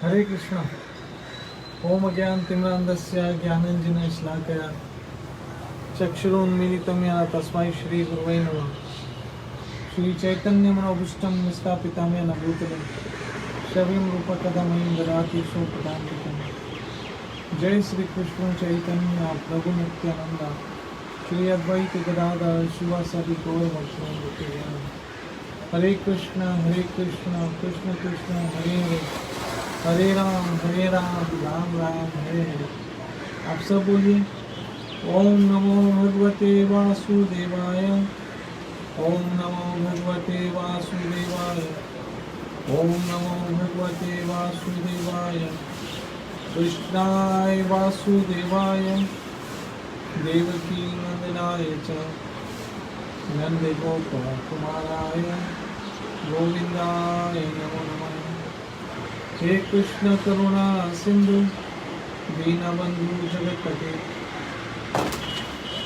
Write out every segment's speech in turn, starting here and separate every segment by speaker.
Speaker 1: हरे कृष्ण। ओम ज्ञानतिमिरान्धस्य ज्ञानाञ्जनशलाकया चक्षुरुन्मीलितं येन तस्मै श्रीगुरुवे नमः। श्रीचैतन्यमनोभीष्टं स्थापितं येन भूतले स्वयं रूपकदा मह्यं ददाति स्वपदान्तिकम्। जय श्री कृष्ण चैतन्य प्रभु नित्यानंद श्री अद्वैत गदाधर शिवासादि गौर भक्तवृंद। हरे कृष्ण कृष्ण कृष्ण हरे हरे, हरे राम राम राम हरे हरे। आप सब बोलिए ओम नमो भगवते वासुदेवाय, ओम नमो भगवते वासुदेवाय, ओम नमो भगवते वासुदेवाय। कृष्णाय वासुदेवाय देवकी नंदनाय च नंदगोपकुमाराय गोविंदाय नमो नमः। हे कृष्ण करुणा सिंधु दीनबंधु जगत्पते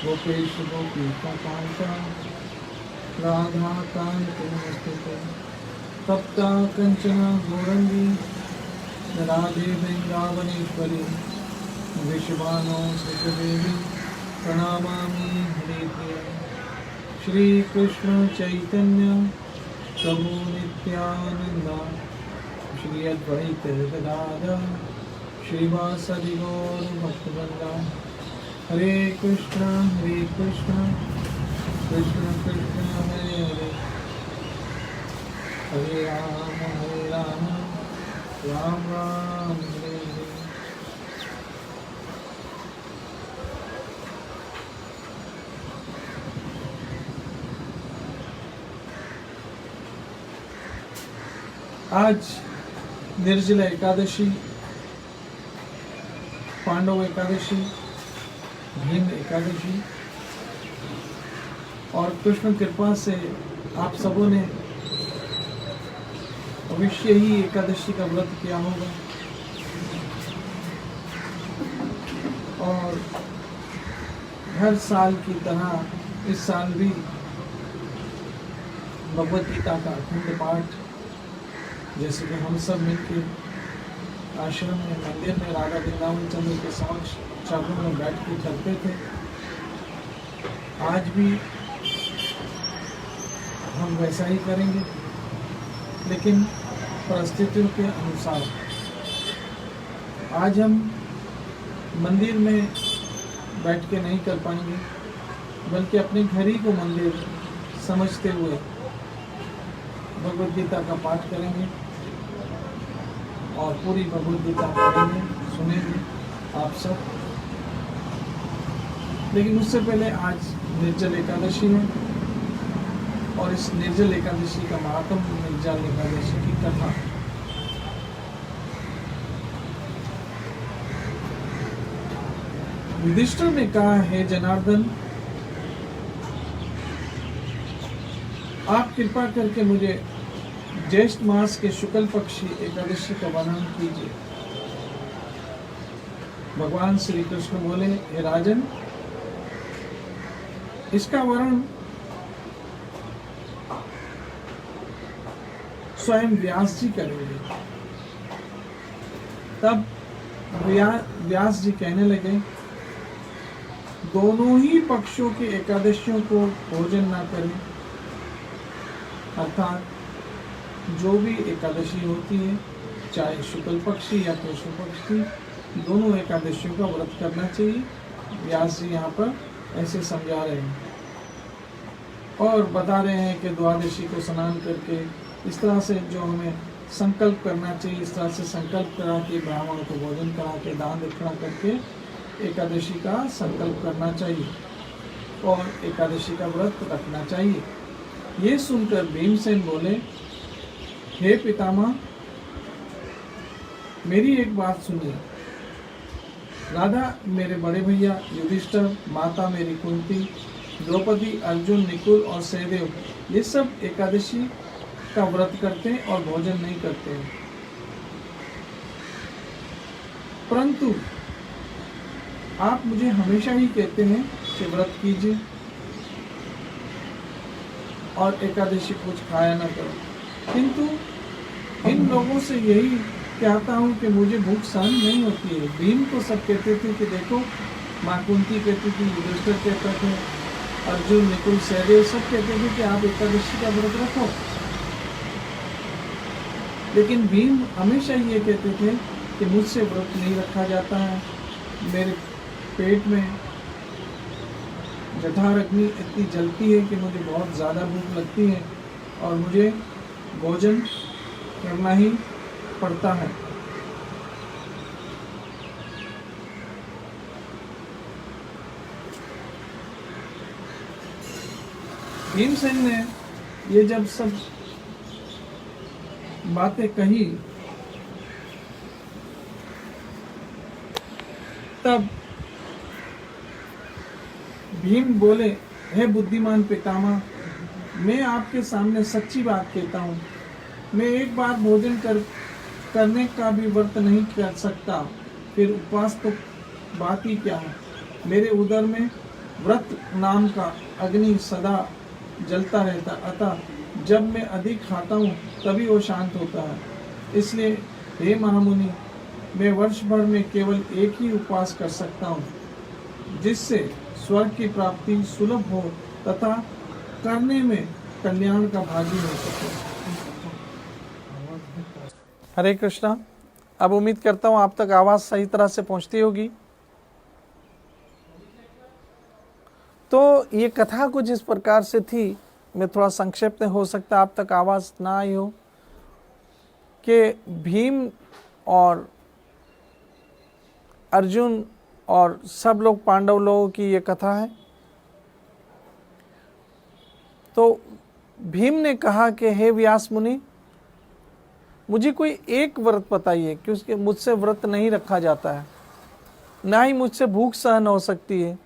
Speaker 1: गोपेश गोपीकांत राधा कांत नमस्ते। तप्ता कंचन गौरंगी राधे वृंदावनेश्वरी विश्वानो सुखदेवी प्रणमामि हरे प्रिय। श्री कृष्ण चैतन्य प्रभु नित्यानंद श्री अद्वैत गदाधर श्रीवासदि गौर भक्तवृंद। हरे कृष्ण कृष्ण कृष्ण हरे हरे, हरे राम राम राम हरे हरे। आज निर्जला एकादशी, पांडव एकादशी, भीम एकादशी और कृष्ण कृपा से आप सबों ने अवश्य ही एकादशी का व्रत किया होगा। और हर साल की तरह इस साल भी भगवत गीता का अखंड पाठ जैसे कि हम सब मिलकर आश्रम में, मंदिर में राधा वृंदावन चंद्र के समक्ष चरणों में बैठ के करते थे, आज भी हम वैसा ही करेंगे, लेकिन परिस्थितियों के अनुसार। आज हम मंदिर में बैठ के नहीं कर पाएंगे, बल्कि अपने घर ही को मंदिर समझते हुए भगवद गीता का पाठ करेंगे और पूरी भगवद गीता पढ़ेंगे, सुनेंगे आप सब। लेकिन उससे पहले आज निर्जल एकादशी है और इस निर्जल एकादशी का महात्म, निर्जल एकादशी की कथा। युधिष्ठिर ने कहा, हे जनार्दन, आप कृपा करके मुझे ज्येष्ठ मास के शुक्ल पक्षी एकादशी का वर्णन कीजिए। भगवान श्री कृष्ण बोले, हे राजन, इसका वर्णन स्वयं व्यास जी करेंगे। तब व्यास जी कहने लगे, दोनों ही पक्षों के एकादशियों को भोजन ना करें, अर्थात जो भी एकादशी होती है, चाहे शुक्ल पक्षी या कृष्ण पक्षी, दोनों एकादशियों का व्रत करना चाहिए। व्यास जी यहाँ पर ऐसे समझा रहे हैं और बता रहे हैं कि द्वादशी को स्नान करके इस तरह से जो हमें संकल्प करना चाहिए, इस तरह से संकल्प करा के ब्राह्मणों को भोजन करा के दान दक्षिणा करके एकादशी का संकल्प करना चाहिए और एकादशी का व्रत रखना चाहिए। ये सुनकर भीमसेन बोले, हे पितामह, मेरी एक बात सुनिए। राधा मेरे बड़े भैया युधिष्ठिर, माता मेरी कुंती, द्रौपदी, अर्जुन, निकुल और सहदेव, ये सब एकादशी का व्रत करते हैं और भोजन नहीं करते हैं, परंतु आप मुझे हमेशा ही कहते हैं कि व्रत कीजिए और एकादशी कुछ खाया ना करो, किंतु इन लोगों से यही कहता हूँ कि मुझे भूख सहन नहीं होती है। भीम को सब कहते थे कि देखो, माँ कुंती कहती थी, युधिष्ठिर कहता थे, अर्जुन, नकुल, सहदेव सब कहते थे कि आप एकादशी का व्रत रखो। लेकिन भीम हमेशा ये कहते थे कि मुझसे व्रत नहीं रखा जाता है, मेरे पेट में जठर अग्नि इतनी जलती है कि मुझे बहुत ज़्यादा भूख लगती है और मुझे भोजन करना ही पड़ता है। भीमसेन ने ये जब सब बातें कही तब भीम बोले, हे बुद्धिमान पितामह, मैं आपके सामने सच्ची बात कहता हूँ, मैं एक बार भोजन करने का भी व्रत नहीं कर सकता, फिर उपवास तो बात ही क्या है। मेरे उदर में व्रत नाम का अग्नि सदा जलता रहता, अतः जब मैं अधिक खाता हूँ तभी वो शांत होता है। इसलिए हे महामुनि, मैं वर्ष भर में केवल एक ही उपवास कर सकता हूँ, जिससे स्वर्ग की प्राप्ति सुलभ हो तथा करने में कल्याण का भागी हो सके। हरे कृष्णा। अब उम्मीद करता हूँ आप तक आवाज़ सही तरह से पहुँचती होगी। तो ये कथा कुछ इस प्रकार से थी, मैं थोड़ा संक्षेप में, हो सकता आप तक आवाज़ ना आई हो, कि भीम और अर्जुन और सब लोग पांडव लोगों की ये कथा है। तो भीम ने कहा कि हे व्यास मुनि, मुझे कोई एक व्रत बताइए, क्योंकि मुझसे व्रत नहीं रखा जाता है, ना ही मुझसे भूख सहन हो सकती है।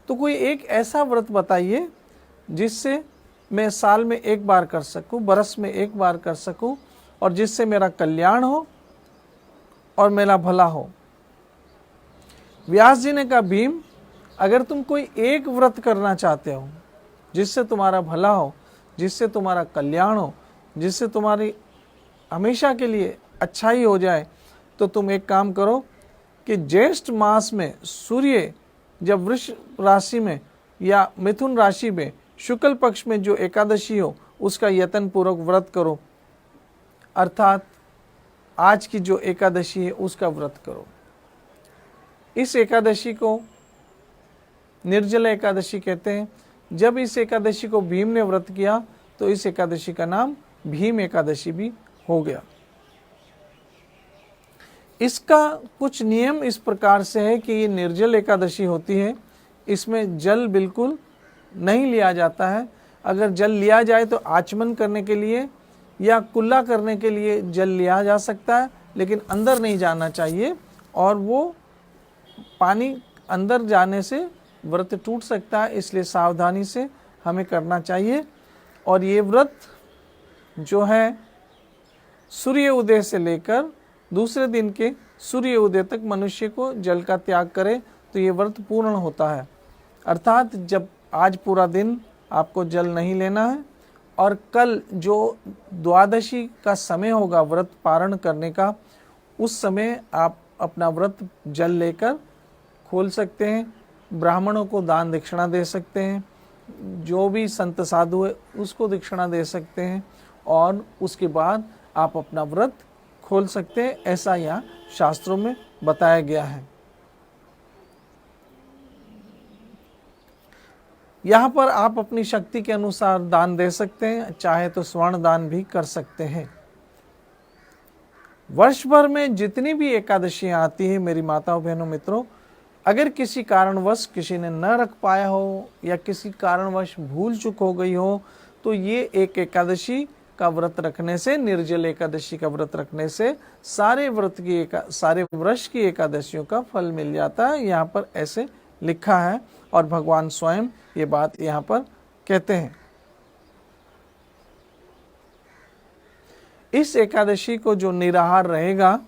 Speaker 1: तो कोई एक ऐसा व्रत बताइए जिससे मैं साल में एक बार कर सकूं, बरस में एक बार कर सकूं, और जिससे मेरा कल्याण हो और मेरा भला हो। व्यास जी ने कहा, भीम, अगर तुम कोई एक व्रत करना चाहते हो जिससे तुम्हारा भला हो, जिससे तुम्हारा कल्याण हो, जिससे तुम्हारी हमेशा के लिए अच्छाई हो जाए, तो तुम एक काम करो कि ज्येष्ठ मास में सूर्य जब वृष राशि में या मिथुन राशि में शुक्ल पक्ष में जो एकादशी हो, उसका यत्न पूर्वक व्रत करो। अर्थात आज की जो एकादशी है उसका व्रत करो। इस एकादशी को निर्जला एकादशी कहते हैं। जब इस एकादशी को भीम ने व्रत किया तो इस एकादशी का नाम भीम एकादशी भी हो गया। इसका कुछ नियम इस प्रकार से है कि ये निर्जल एकादशी होती है, इसमें जल बिल्कुल नहीं लिया जाता है। अगर जल लिया जाए तो आचमन करने के लिए या कुल्ला करने के लिए जल लिया जा सकता है, लेकिन अंदर नहीं जाना चाहिए, और वो पानी अंदर जाने से व्रत टूट सकता है, इसलिए सावधानी से हमें करना चाहिए। और ये व्रत जो है सूर्य उदय से लेकर दूसरे दिन के सूर्य उदय तक मनुष्य को जल का त्याग करे तो ये व्रत पूर्ण होता है। अर्थात जब आज पूरा दिन आपको जल नहीं लेना है, और कल जो द्वादशी का समय होगा व्रत पारण करने का, उस समय आप अपना व्रत जल लेकर खोल सकते हैं, ब्राह्मणों को दान दक्षिणा दे सकते हैं, जो भी संत साधु है उसको दक्षिणा दे सकते हैं, और उसके बाद आप अपना व्रत खोल सकते हैं। ऐसा यहाँ शास्त्रों में बताया गया है। यहाँ पर आप अपनी शक्ति के अनुसार दान दे सकते हैं, चाहे तो स्वर्ण दान भी कर सकते हैं। वर्ष भर में जितनी भी एकादशियां आती है मेरी माताओं बहनों मित्रों, अगर किसी कारणवश किसी ने न रख पाया हो या किसी कारणवश भूल चूक हो गई हो, तो ये एक एकादशी का व्रत रखने से, निर्जल एकादशी का व्रत रखने से सारे वर्ष की एकादशियों का फल मिल जाता है। यहाँ पर ऐसे लिखा है और भगवान स्वयं ये बात यहाँ पर कहते हैं। इस एकादशी को जो निराहार रहेगा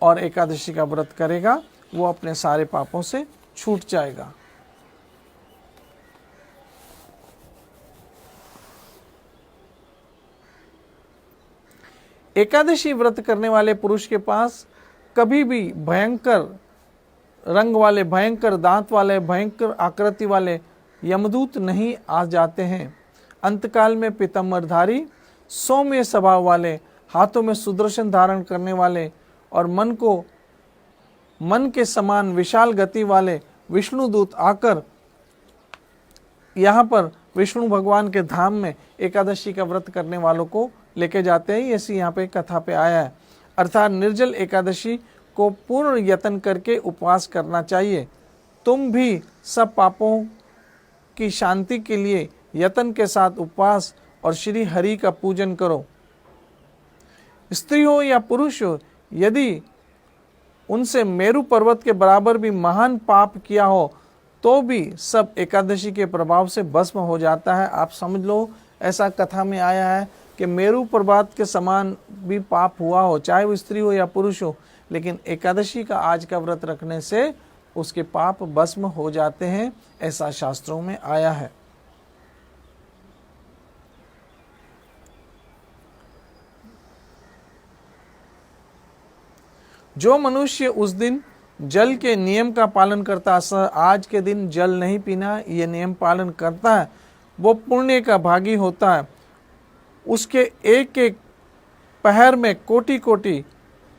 Speaker 1: और एकादशी का व्रत करेगा वो अपने सारे पापों से छूट जाएगा।
Speaker 2: एकादशी व्रत करने वाले पुरुष के पास कभी भी भयंकर रंग वाले, भयंकर दांत वाले, भयंकर आकृति वाले यमदूत नहीं आ जाते हैं। अंतकाल में पीताम्बरधारी, सौम्य स्वभाव वाले, हाथों में सुदर्शन धारण करने वाले और मन के समान विशाल गति वाले विष्णु दूत आकर यहाँ पर विष्णु भगवान के धाम में एकादशी का व्रत करने वालों को लेके जाते हैं। ऐसी यहाँ पे कथा पे आया है। अर्थात निर्जल एकादशी को पूर्ण यत्न करके उपवास करना चाहिए। तुम भी सब पापों की शांति के लिए यत्न के साथ उपवास और श्री हरि का पूजन करो। स्त्री हो या पुरुष हो, यदि उनसे मेरु पर्वत के बराबर भी महान पाप किया हो तो भी सब एकादशी के प्रभाव से भस्म हो जाता है। आप समझ लो, ऐसा कथा में आया है कि मेरु पर्वत के समान भी पाप हुआ हो, चाहे वो स्त्री हो या पुरुष हो, लेकिन एकादशी का आज का व्रत रखने से उसके पाप भस्म हो जाते हैं। ऐसा शास्त्रों में आया है। जो मनुष्य उस दिन जल के नियम का पालन करता है, आज के दिन जल नहीं पीना, ये नियम पालन करता है, वो पुण्य का भागी होता है। उसके एक एक पहर में कोटि कोटि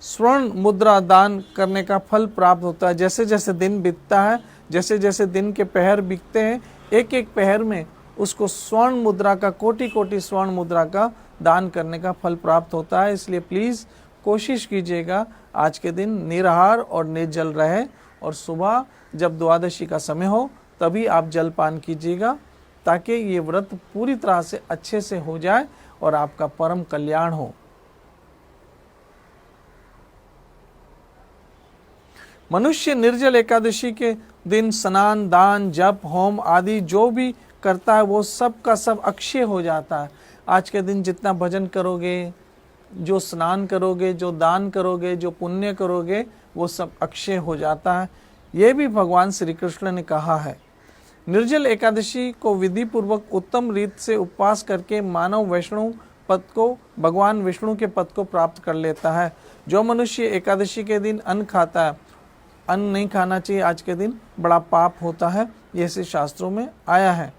Speaker 2: स्वर्ण मुद्रा दान करने का फल प्राप्त होता है। जैसे जैसे दिन बीतता है, जैसे जैसे दिन के पहर बीतते हैं, एक एक पहर में उसको स्वर्ण मुद्रा का, कोटि कोटि स्वर्ण मुद्रा का दान करने का फल प्राप्त होता है। इसलिए प्लीज़ कोशिश कीजिएगा आज के दिन निराहार और निर्जल रहे और सुबह जब द्वादशी का समय हो तभी आप जलपान कीजिएगा, ताकि ये व्रत पूरी तरह से अच्छे से हो जाए और आपका परम कल्याण हो। मनुष्य निर्जल एकादशी के दिन स्नान, दान, जप, होम आदि जो भी करता है वो सब का सब अक्षय हो जाता है। आज के दिन जितना भजन करोगे, जो स्नान करोगे, जो दान करोगे, जो पुण्य करोगे, वो सब अक्षय हो जाता है। ये भी भगवान श्री कृष्ण ने कहा है। निर्जल एकादशी को विधि पूर्वक उत्तम रीत से उपवास करके मानव वैष्णव पद को, भगवान विष्णु के पद को प्राप्त कर लेता है। जो मनुष्य एकादशी के दिन अन्न खाता है, अन्न नहीं खाना चाहिए आज के दिन, बड़ा पाप होता है, ये से शास्त्रों में आया है।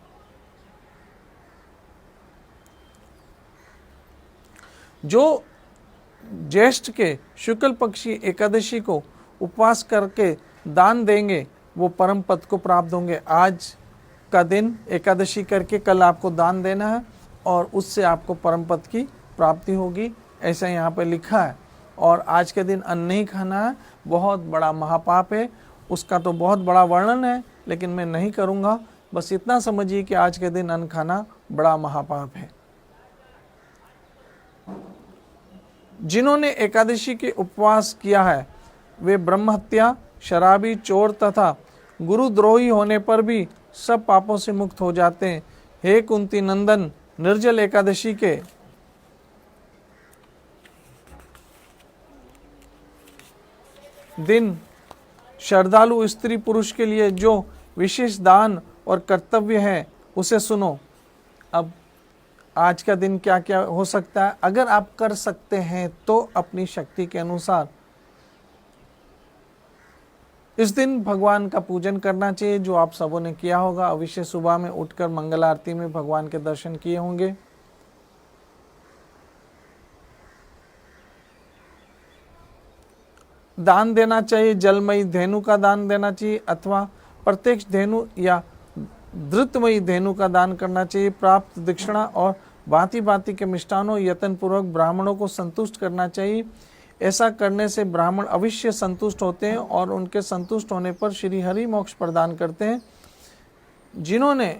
Speaker 2: जो ज्येष्ठ के शुक्ल पक्षी एकादशी को उपवास करके दान देंगे वो परम पद को प्राप्त होंगे। आज का दिन एकादशी करके कल आपको दान देना है और उससे आपको परम पद की प्राप्ति होगी, ऐसा यहाँ पे लिखा है। और आज के दिन अन्न नहीं खाना है, बहुत बड़ा महापाप है, उसका तो बहुत बड़ा वर्णन है लेकिन मैं नहीं करूँगा। बस इतना समझिए कि आज के दिन अन्न खाना बड़ा महापाप है। जिन्होंने एकादशी के उपवास किया है वे ब्रह्महत्या, शराबी, चोर तथा गुरुद्रोही होने पर भी सब पापों से मुक्त हो जाते हैं। हे कुंती नंदन, निर्जल एकादशी के दिन श्रद्धालु स्त्री पुरुष के लिए जो विशेष दान और कर्तव्य है उसे सुनो। अब आज का दिन क्या क्या हो सकता है, अगर आप कर सकते हैं तो अपनी शक्ति के अनुसार इस दिन भगवान का पूजन करना चाहिए, जो आप सबों ने किया होगा। अवश्य सुबह में उठकर मंगल आरती में भगवान के दर्शन किए होंगे। दान देना चाहिए, जलमयी धेनु का दान देना चाहिए अथवा प्रत्यक्ष धेनु या धृतमयी धेनु का दान करना चाहिए। प्राप्त दक्षिणा और भांति भांति के मिष्टानों यत्न पूर्वक ब्राह्मणों को संतुष्ट करना चाहिए। ऐसा करने से ब्राह्मण अवश्य संतुष्ट होते हैं और उनके संतुष्ट होने पर श्री हरि मोक्ष प्रदान करते हैं। जिन्होंने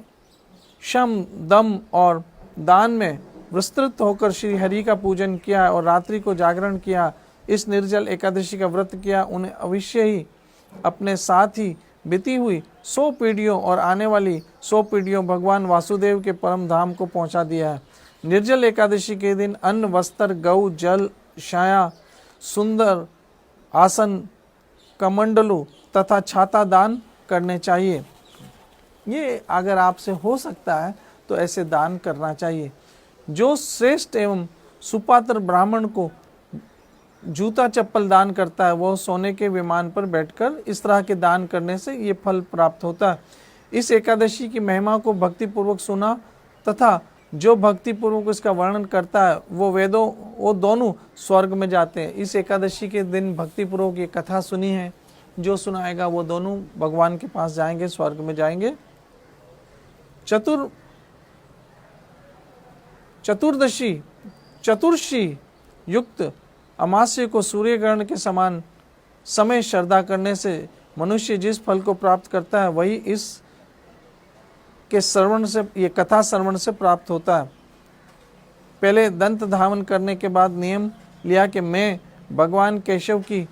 Speaker 2: शम, दम और दान में विस्तृत होकर श्री हरि का पूजन किया और रात्रि को जागरण किया, इस निर्जल एकादशी का व्रत किया, उन्हें अवश्य ही अपने साथ ही बीती हुई 100 पीढ़ियों और आने वाली 100 पीढ़ियों भगवान वासुदेव के परम धाम को पहुंचा दिया है। निर्जल एकादशी के दिन अन्न, वस्त्र, गौ, जल, छाया, सुंदर आसन, कमंडलू तथा छाता दान करने चाहिए। ये अगर आपसे हो सकता है तो ऐसे दान करना चाहिए। जो श्रेष्ठ एवं सुपात्र ब्राह्मण को जूता चप्पल दान करता है वो सोने के विमान पर बैठकर इस तरह के दान करने से ये फल प्राप्त होता है। इस एकादशी की महिमा को भक्तिपूर्वक सुना तथा जो भक्तिपूर्वक इसका वर्णन करता है वो दोनों स्वर्ग में जाते हैं। इस एकादशी के दिन भक्तिपूर्वक ये कथा सुनी है, जो सुनाएगा वो दोनों भगवान के पास जाएंगे, स्वर्ग में जाएंगे। चतुर्दशी युक्त अमास्य को सूर्य ग्रहण के समान समय श्रद्धा करने से मनुष्य जिस फल को प्राप्त करता है वही इस के श्रवण से, ये कथा श्रवण से प्राप्त होता है। पहले दंत धावन करने के बाद नियम लिया कि मैं भगवान केशव की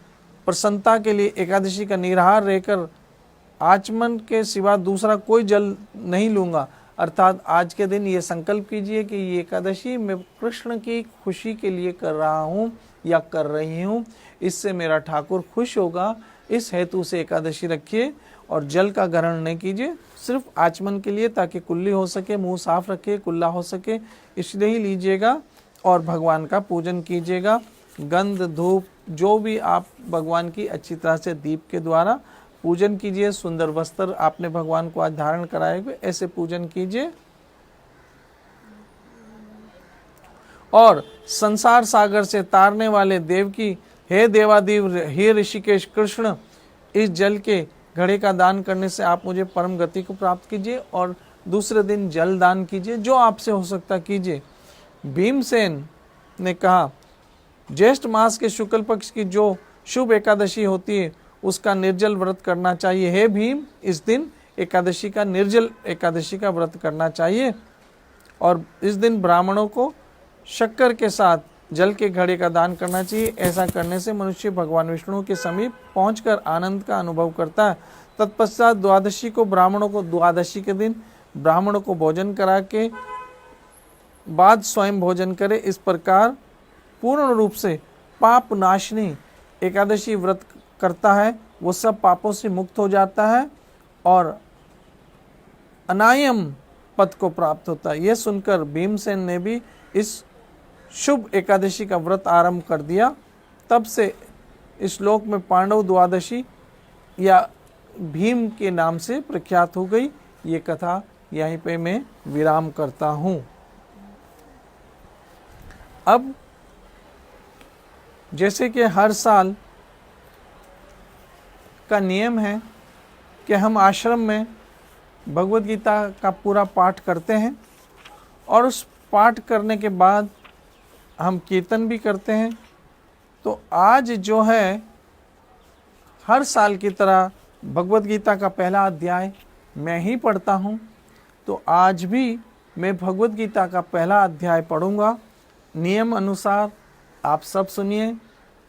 Speaker 2: प्रसन्नता के लिए एकादशी का निराहार रहकर आचमन के सिवा दूसरा कोई जल नहीं लूंगा। अर्थात आज के दिन ये संकल्प कीजिए कि ये एकादशी मैं कृष्ण की खुशी के लिए कर रहा हूँ या कर रही हूँ, इससे मेरा ठाकुर खुश होगा। इस हेतु से एकादशी रखिए और जल का ग्रहण नहीं कीजिए, सिर्फ आचमन के लिए, ताकि कुल्ली हो सके, मुंह साफ रखे, कुल्ला हो सके, इसलिए ही लीजिएगा। और भगवान का पूजन कीजिएगा। गंध धूप जो भी आप भगवान की अच्छी तरह से दीप के द्वारा पूजन कीजिए। सुंदर वस्त्र आपने भगवान को आज धारण कराए हुए, ऐसे पूजन कीजिए। और संसार सागर से तारने वाले देव की, हे देवादेव, हे ऋषिकेश कृष्ण, इस जल के घड़े का दान करने से आप मुझे परम गति को प्राप्त कीजिए। और दूसरे दिन जल दान कीजिए, जो आपसे हो सकता कीजिए। भीमसेन ने कहा, ज्येष्ठ मास के शुक्ल पक्ष की जो शुभ एकादशी होती है उसका निर्जल व्रत करना चाहिए। हे भीम, इस दिन एकादशी का निर्जल एकादशी का व्रत करना चाहिए। और इस दिन ब्राह्मणों को शक्कर के साथ जल के घड़े का दान करना चाहिए। ऐसा करने से मनुष्य भगवान विष्णु के समीप पहुंचकर आनंद का अनुभव करता है। तत्पश्चात द्वादशी के दिन ब्राह्मणों को भोजन करा के बाद स्वयं भोजन करे। इस प्रकार पूर्ण रूप से पाप नाशनी एकादशी व्रत करता है, वो सब पापों से मुक्त हो जाता है और अनायम पद को प्राप्त होता है। यह सुनकर भीमसेन ने भी इस शुभ एकादशी का व्रत आरंभ कर दिया। तब से इस श्लोक में पांडव द्वादशी या भीम के नाम से प्रख्यात हो गई। ये कथा यहीं पे मैं विराम करता हूँ। अब जैसे कि हर साल का नियम है कि हम आश्रम में भगवद गीता का पूरा पाठ करते हैं और उस पाठ करने के बाद हम कीर्तन भी करते हैं। तो आज जो है, हर साल की तरह भगवद गीता का पहला अध्याय मैं ही पढ़ता हूँ। तो आज भी मैं भगवद गीता का पहला अध्याय पढ़ूँगा। नियम अनुसार आप सब सुनिए।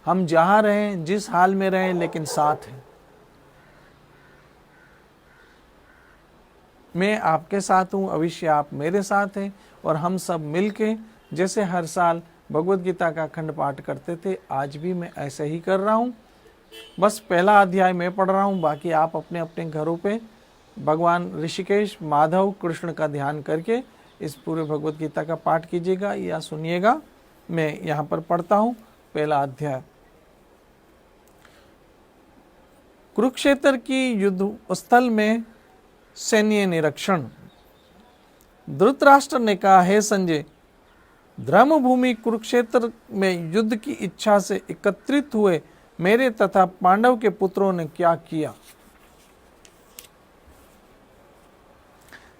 Speaker 2: हम जहाँ रहें, जिस हाल में रहें, लेकिन साथ हैं। मैं आपके साथ हूँ, अवश्य आप मेरे साथ हैं। और हम सब मिलके जैसे हर साल भगवद गीता का अखंड पाठ करते थे, आज भी मैं ऐसे ही कर रहा हूँ। बस पहला अध्याय मैं पढ़ रहा हूँ, बाकी आप अपने अपने घरों पे भगवान ऋषिकेश, माधव, कृष्ण का ध्यान करके इस पूरे भगवद गीता का पाठ कीजिएगा या सुनिएगा। मैं यहाँ पर पढ़ता हूँ पहला अध्याय। कुरुक्षेत्र की युद्ध स्थल में सैन्य निरीक्षण। धृतराष्ट्र ने कहा, हे संजय, धर्मभूमि कुरुक्षेत्र में युद्ध की इच्छा से एकत्रित हुए मेरे तथा पांडव के पुत्रों ने क्या किया?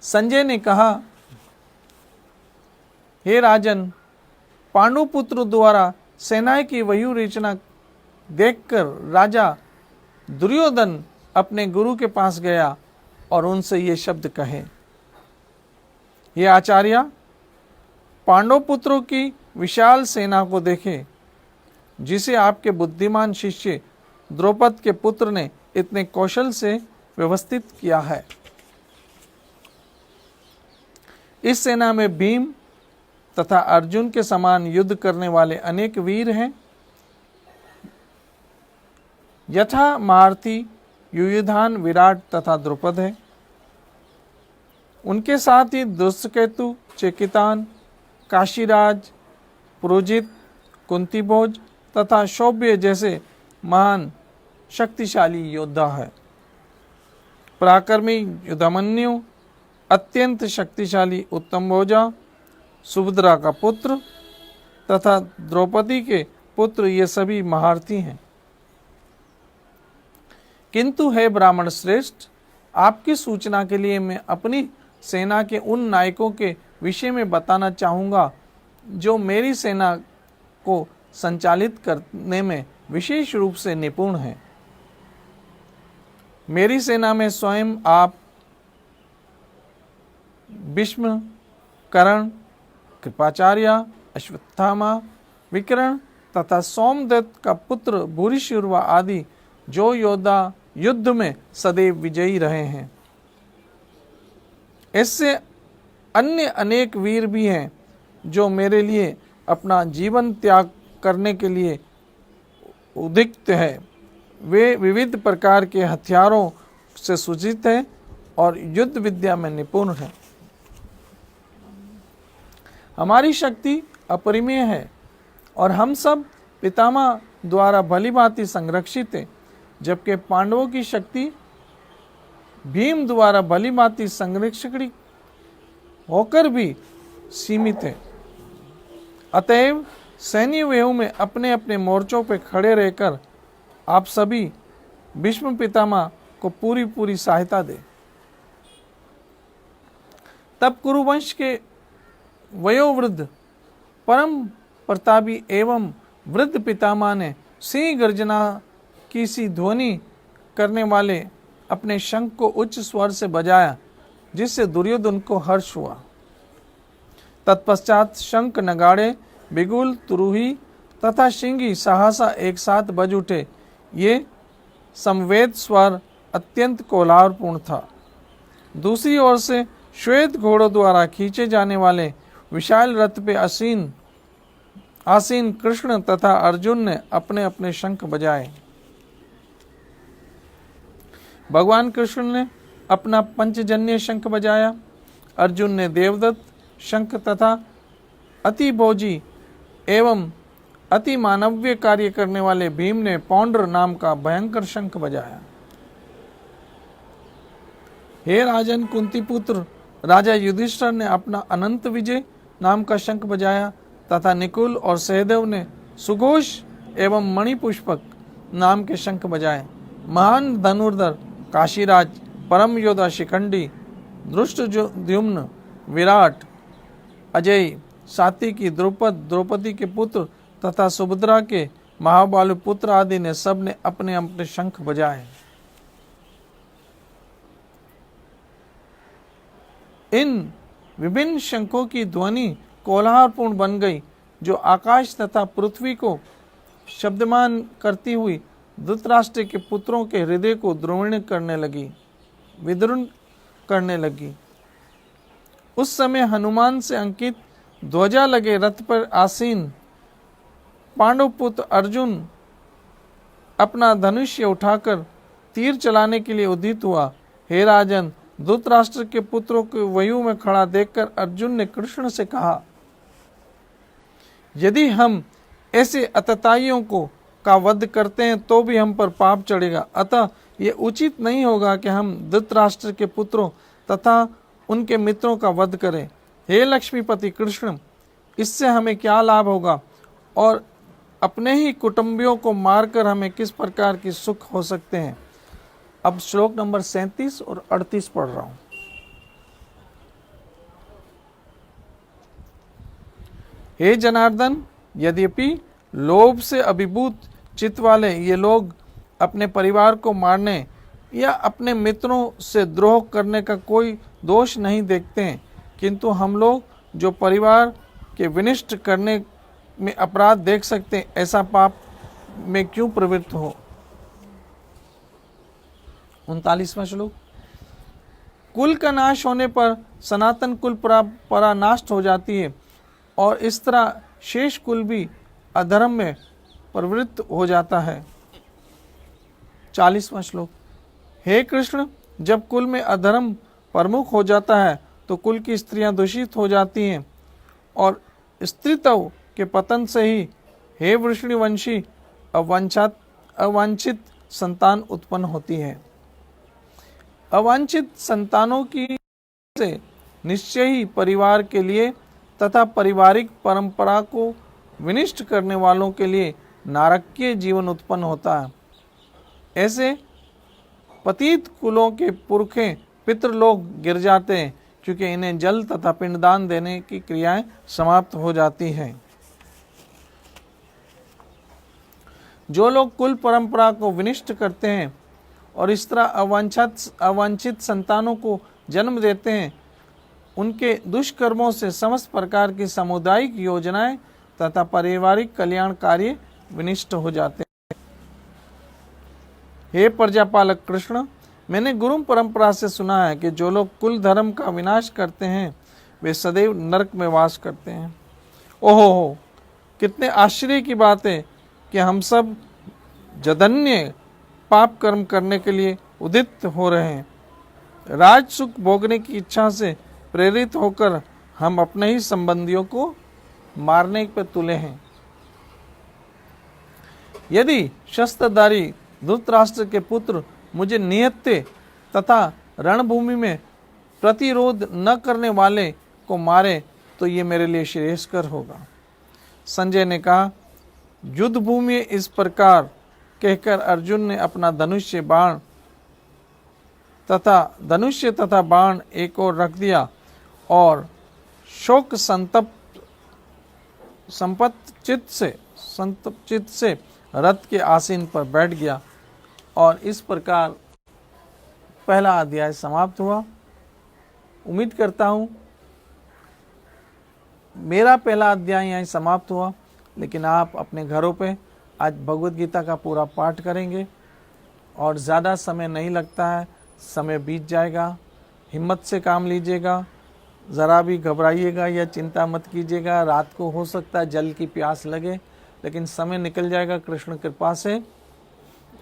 Speaker 2: संजय ने कहा, हे राजन, पांडु पुत्र द्वारा सेना की व्यूह रचना देखकर राजा दुर्योधन अपने गुरु के पास गया और उनसे ये शब्द कहे, हे आचार्य, पांडव पुत्रों की विशाल सेना को देखें, जिसे आपके बुद्धिमान शिष्य द्रौपद के पुत्र ने इतने कौशल से व्यवस्थित किया है। इस सेना में भीम तथा अर्जुन के समान युद्ध करने वाले अनेक वीर हैं। यथा महारथी युयुधान, विराट तथा द्रुपद है। उनके साथ ही दुष्टकेतु, चेकितान, काशीराज, पुरोजित, कुंतीभोज, तथा शौर्य जैसे महान शक्तिशाली योद्धा है। पराक्रमी युधामन्यु, अत्यंत शक्तिशाली उत्तमभोजा, सुभद्रा का पुत्र तथा द्रौपदी के पुत्र, ये सभी महारथी हैं। किंतु हे ब्राह्मण श्रेष्ठ, आपकी सूचना के लिए मैं अपनी सेना के उन नायकों के विषय में बताना चाहूँगा जो मेरी सेना को संचालित करने में विशेष रूप से निपुण हैं। मेरी सेना में स्वयं आप, भीष्म, कर्ण, कृपाचार्य, अश्वत्थामा, विकर्ण तथा सोमदत्त का पुत्र भूरिश्रवा आदि जो योद्धा युद्ध में सदैव विजयी रहे हैं। इससे अन्य अनेक वीर भी हैं जो मेरे लिए अपना जीवन त्याग करने के लिए उद्युक्त है। वे विविध प्रकार के हथियारों से सुसज्जित हैं और युद्ध विद्या में निपुण हैं। हमारी शक्ति अपरिमेय है और हम सब पितामह द्वारा भलीभांति संरक्षित हैं, जबकि पांडवों की शक्ति भीम द्वारा भलीभांति संरक्षित होकर भी सीमित है। अतएव सैन्य व्यूह में अपने अपने मोर्चों पर खड़े रहकर आप सभी भीष्म पितामह को पूरी पूरी सहायता दें। तब कुरुवंश के वयोवृद्ध परम प्रतापी एवं वृद्ध पितामह ने सिंह गर्जना की सी ध्वनि करने वाले अपने शंख को उच्च स्वर से बजाया, जिससे दुर्योधन को हर्ष हुआ। तत्पश्चात शंख, नगाड़े, बिगुल, तुरुही तथा शिंगी सहसा एक साथ बज उठे। ये समवेत स्वर अत्यंत कोलाहलपूर्ण था। दूसरी ओर से श्वेत घोड़ों द्वारा खींचे जाने वाले विशाल रथ पे आसीन कृष्ण तथा अर्जुन ने अपने अपने शंख बजाए। भगवान कृष्ण ने अपना पंचजन्य शंख बजाया, अर्जुन ने देवदत्त शंख तथा अति भोजी एवं अति मानवीय कार्य करने वाले भीम ने पौंड्र नाम का भयंकर शंख बजाया। हे राजन कुंती पुत्र, राजा युधिष्ठिर ने अपना अनंत विजय नाम का शंख बजाया तथा निकुल और सहदेव ने सुघोष एवं मणिपुष्पक नाम के शंख बजाए। महान धनुर्धर काशीराज, परम योद्धा शिखंडी, धृष्टद्युम्न, विराट, अजय, सात्विकी, द्रौपदी के पुत्र तथा सुभद्रा के महाबालु पुत्र आदि ने सब ने अपने अपने शंख बजाए। इन विभिन्न शंखों की ध्वनि कोलाहलपूर्ण बन गई, जो आकाश तथा पृथ्वी को शब्दमान करती हुई धृतराष्ट्र के पुत्रों के हृदय को विदृढ़ करने लगी। उस समय हनुमान से अंकित ध्वजा लगे रथ पर आसीन पांडव पुत्र अर्जुन अपना धनुष्य उठाकर तीर चलाने के लिए उद्यत हुआ। हे राजन, धृतराष्ट्र के पुत्रों के व्यूह में खड़ा देखकर अर्जुन ने कृष्ण से कहा, यदि हम ऐसे अतताइयों का वध करते हैं तो भी हम पर पाप चढ़ेगा। अतः ये उचित नहीं होगा कि हम धृतराष्ट्र के पुत्रों तथा उनके मित्रों का वध करें। हे लक्ष्मीपति कृष्ण, इससे हमें क्या लाभ होगा और अपने ही कुटुंबियों को मारकर हमें किस प्रकार की सुख हो सकते हैं। अब श्लोक नंबर 37 और 38 पढ़ रहा हूं। हे जनार्दन, यद्यपि लोभ से अभिभूत चित्त वाले ये लोग अपने परिवार को मारने या अपने मित्रों से द्रोह करने का कोई दोष नहीं देखते हैं, किंतु हम लोग जो परिवार के विनिष्ट करने में अपराध देख सकते हैं, ऐसा पाप में क्यों प्रवृत्त हो। 39वां श्लोक। कुल का नाश होने पर सनातन कुल परंपरा नष्ट हो जाती है और इस तरह शेष कुल भी अधर्म में प्रवृत्त हो जाता है। 40वां श्लोक। हे कृष्ण, जब कुल में अधर्म प्रमुख हो जाता है तो कुल की स्त्रियां दूषित हो जाती हैं और स्त्रीत्व के पतन से ही हे वृषणिवंशी अवांछित संतान उत्पन्न होती है। अवांछित संतानों की से निश्चय ही परिवार के लिए तथा पारिवारिक परंपरा को विनिष्ट करने वालों के लिए नारकीय जीवन उत्पन्न होता है। ऐसे पतित कुलों के पुरखे पितृलोक गिर जाते हैं, क्योंकि इन्हें जल तथा पिंडदान देने की क्रियाएं समाप्त हो जाती हैं। जो लोग कुल परंपरा को विनिष्ट करते हैं और इस तरह अवांछित संतानों को जन्म देते हैं, उनके दुष्कर्मों से समस्त प्रकार की सामुदायिक योजनाएं तथा पारिवारिक कल्याण कार्य विनिष्ट हो जाते हैं। हे प्रजापालक कृष्ण, मैंने गुरु परंपरा से सुना है कि जो लोग कुल धर्म का विनाश करते हैं वे सदैव नरक में वास करते हैं। ओहो, कितने आश्चर्य की बात है कि हम सब जघन्य पाप कर्म करने के लिए उदित हो रहे हैं। राज सुख भोगने की इच्छा से प्रेरित होकर हम अपने ही संबंधियों को मारने पर तुले हैं। यदि शस्त्रधारी धृतराष्ट्र के पुत्र मुझे निहत्ते तथा रणभूमि में प्रतिरोध न करने वाले को मारे तो ये मेरे लिए श्रेयस्कर होगा। संजय ने कहा, युद्ध भूमि इस प्रकार कहकर अर्जुन ने अपना धनुष्य तथा बाण एक ओर रख दिया और शोक संतप्त चित्त से रथ के आसीन पर बैठ गया। और इस प्रकार पहला अध्याय समाप्त हुआ। उम्मीद करता हूँ मेरा पहला अध्याय यहीं समाप्त हुआ, लेकिन आप अपने घरों पे आज भगवत गीता का पूरा पाठ करेंगे और ज़्यादा समय नहीं लगता है, समय बीत जाएगा। हिम्मत से काम लीजिएगा, ज़रा भी घबराइएगा या चिंता मत कीजिएगा। रात को हो सकता है जल की प्यास लगे, लेकिन समय निकल जाएगा कृष्ण कृपा से।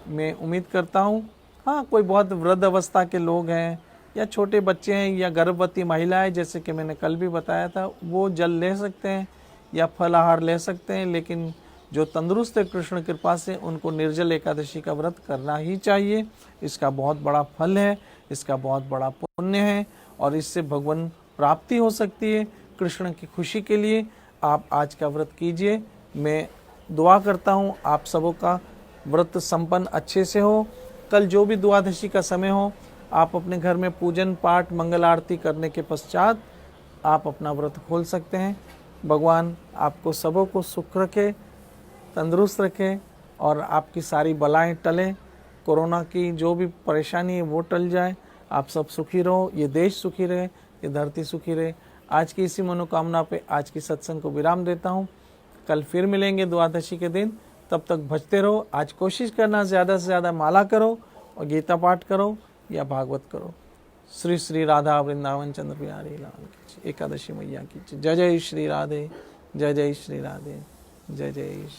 Speaker 2: मैं उम्मीद करता हूँ, हाँ, कोई बहुत वृद्ध अवस्था के लोग हैं या छोटे बच्चे हैं या गर्भवती महिलाएं, जैसे कि मैंने कल भी बताया था, वो जल ले सकते हैं या फल आहार ले सकते हैं। लेकिन जो तंदुरुस्त है कृष्ण कृपा से, उनको निर्जल एकादशी का व्रत करना ही चाहिए। इसका बहुत बड़ा फल है, इसका बहुत बड़ा पुण्य है और इससे भगवान प्राप्ति हो सकती है। कृष्ण की खुशी के लिए आप आज का व्रत कीजिए। मैं दुआ करता हूँ आप सबों का व्रत संपन्न अच्छे से हो। कल जो भी द्वादशी का समय हो, आप अपने घर में पूजन पाठ मंगल आरती करने के पश्चात आप अपना व्रत खोल सकते हैं। भगवान आपको सबों को सुख रखे, तंदुरुस्त रखे और आपकी सारी बलाएं टले। कोरोना की जो भी परेशानी है वो टल जाए। आप सब सुखी रहो, ये देश सुखी रहे, ये धरती सुखी रहे। आज की इसी मनोकामना पे आज की सत्संग को विराम देता हूँ। कल फिर मिलेंगे द्वादशी के दिन। तब तक भजते रहो। आज कोशिश करना ज़्यादा से ज़्यादा माला करो और गीता पाठ करो या भागवत करो। श्री श्री राधा वृंदावन चंद्र बिहारी लाल की एकादशी मैया की जय जय श्री राधे, जय जय श्री राधे, जय जय श्री